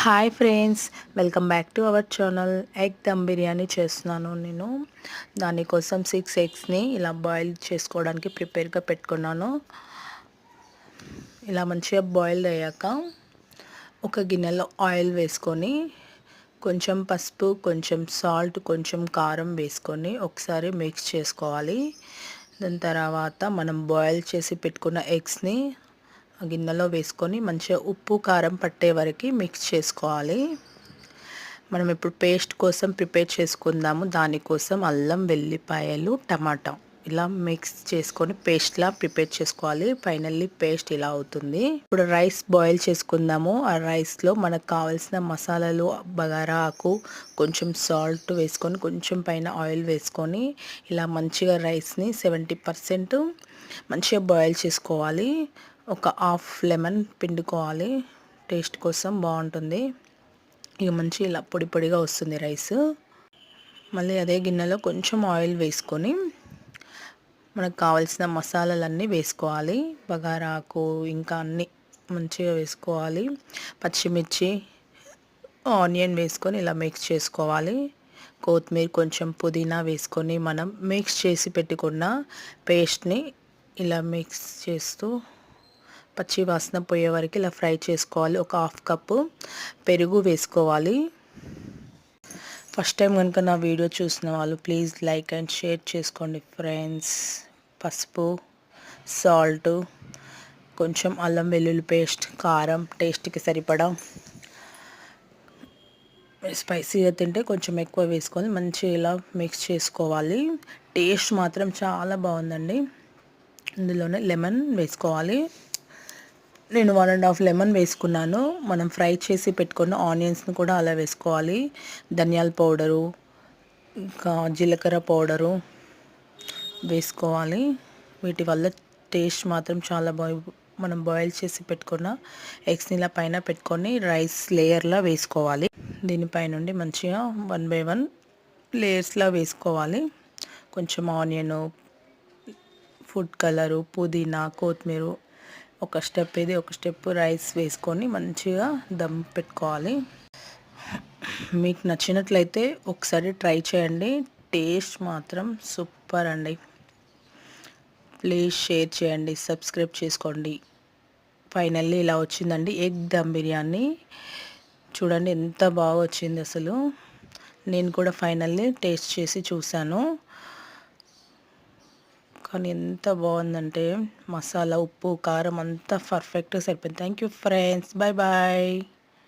Hi friends, welcome back to our channel. Egg dum biryani చేస్తున్నాను నేను. దానికోసం 6 ఎగ్స్ని ఇలా బాయిల్ చేసుకోవడానికి ప్రిపేర్గా పెట్టుకున్నాను. ఇలా మంచిగా బాయిల్ అయ్యాక ఒక గిన్నెలో ఆయిల్ వేసుకొని కొంచెం పసుపు, కొంచెం సాల్ట్, కొంచెం కారం వేసుకొని ఒకసారి మిక్స్ చేసుకోవాలి. దాని తర్వాత మనం బాయిల్ చేసి పెట్టుకున్న ఎగ్స్ని ఆ గిన్నెలో వేసుకొని మంచిగా ఉప్పు కారం పట్టే వరకు మిక్స్ చేసుకోవాలి. మనం ఇప్పుడు పేస్ట్ కోసం ప్రిపేర్ చేసుకుందాము. దానికోసం అల్లం, వెల్లిపాయలు, టమాటా ఇలా మిక్స్ చేసుకొని పేస్ట్లా ప్రిపేర్ చేసుకోవాలి. ఫైనల్లీ పేస్ట్ ఇలా అవుతుంది. ఇప్పుడు రైస్ బాయిల్ చేసుకుందాము. ఆ రైస్లో మనకు కావాల్సిన మసాలాలు, బగారా ఆకు, కొంచెం సాల్ట్ వేసుకొని కొంచెం పైన ఆయిల్ వేసుకొని ఇలా మంచిగా రైస్ని 70% మంచిగా బాయిల్ చేసుకోవాలి. ఒక హాఫ్ లెమన్ పిండుకోవాలి, టేస్ట్ కోసం బాగుంటుంది. ఇక మంచి ఇలా పొడి పొడిగా వస్తుంది రైస్. మళ్ళీ అదే గిన్నెలో కొంచెం ఆయిల్ వేసుకొని మనకు కావాల్సిన మసాలాలన్నీ వేసుకోవాలి. బగారాకు ఇంకా అన్నీ మంచిగా వేసుకోవాలి. పచ్చిమిర్చి, ఆనియన్ వేసుకొని ఇలా మిక్స్ చేసుకోవాలి. కొత్తిమీర, కొంచెం పుదీనా వేసుకొని మనం మిక్స్ చేసి పెట్టుకున్న పేస్ట్ని ఇలా మిక్స్ చేస్తూ పచ్చి వాసన పోయే వరకు ఇలా ఫ్రై చేసుకోవాలి. ఒక హాఫ్ కప్పు పెరుగు వేసుకోవాలి. ఫస్ట్ టైం కనుక నా వీడియో చూసిన వాళ్ళు ప్లీజ్ లైక్ అండ్ షేర్ చేసుకోండి ఫ్రెండ్స్. పసుపు, సాల్ట్, కొంచెం అల్లం వెల్లుల్లి పేస్ట్, కారం టేస్ట్కి సరిపడా. స్పైసీగా తింటే కొంచెం ఎక్కువ వేసుకొని మంచిగా ఇలా మిక్స్ చేసుకోవాలి. టేస్ట్ మాత్రం చాలా బాగుందండి. ఇందులోనే లెమన్ వేసుకోవాలి. నేను 1.5 లెమన్ వేసుకున్నాను. మనం ఫ్రై చేసి పెట్టుకున్న ఆనియన్స్ని కూడా అలా వేసుకోవాలి. ధనియాల పౌడరు, ఇంకా జీలకర్ర పౌడరు వేసుకోవాలి. వీటి వల్ల టేస్ట్ మాత్రం చాలా మనం బాయిల్ చేసి పెట్టుకున్న ఎగ్స్ని ఇలా పైన పెట్టుకొని రైస్ లేయర్లా వేసుకోవాలి. దీనిపై నుండి మంచిగా 1 by 1 లేయర్స్లా వేసుకోవాలి. కొంచెం ఆనియను, ఫుడ్ కలరు, పుదీనా, కొత్తిమీర, ఒక స్టెప్ ఇది, ఒక స్టెప్ రైస్ వేసుకొని మంచిగా దమ్ పెట్టుకోవాలి. మీకు నచ్చినట్లయితే ఒకసారి ట్రై చేయండి. టేస్ట్ మాత్రం సూపర్ అండి. ప్లీజ్ షేర్ చేయండి, సబ్స్క్రైబ్ చేసుకోండి. ఫైనల్లీ ఇలా వచ్చిందండి ఎగ్ దమ్ బిర్యానీ. చూడండి ఎంత బాగా వచ్చింది అసలు. నేను కూడా ఫైనల్లీ టేస్ట్ చేసి చూశాను. కానీ ఎంత బాగుందంటే మసాలా, ఉప్పు, కారం అంతా పర్ఫెక్ట్గా సరిపోయింది. Thank you friends. Bye bye.